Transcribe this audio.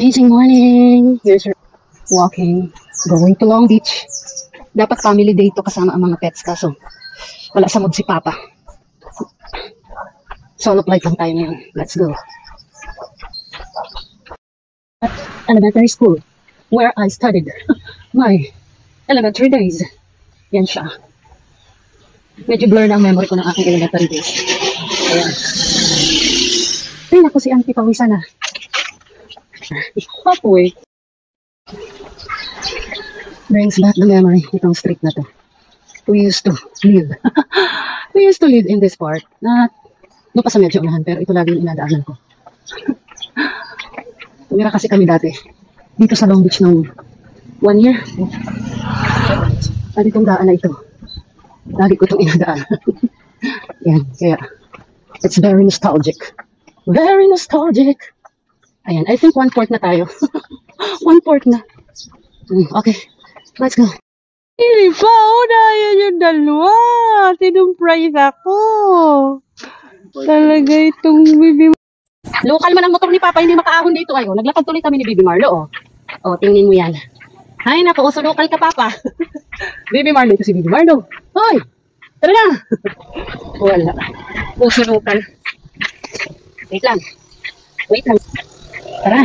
Amazing morning! Here's your walking, going to Long Beach. Dapat family day to kasama ang mga pets, kaso wala sa mood si Papa. Solo flight lang tayo ngayon. Let's go. At elementary school, where I studied my elementary days. Yan siya. Medyo blur na ang memory ko ng aking elementary days. Ayan. Ay, naku, si Auntie pawisan na. Halfway. Brings back the memory. Itong street na to. We used to live. We used to live in this part. Not, doon pa sa medyo unahan, pero ito lagi yung inadaanan ko. Tumira kasi kami dati. Dito sa Long Beach nung 1 year. At itong daan na ito. Lagi ko itong inadaanan. Yan, kaya it's very nostalgic. Very nostalgic. Ayan, I think 1/4 na tayo. 1/4 na. Okay, let's go. Hindi pa, unayan yung dalawa. Sinumprize ako. Talaga itong bibi. Local man ang motor ni Papa, hindi makaahon dito. Ayo, naglakad tuloy kami ni Baby Marlo. Oh, tingnin mo yan. Ay, naku, uso local ka, Papa. Baby Marlo, ito si Baby Marlo. Hoy, tara na. Wala. Uso local. Wait lang. Wait lang. Tara.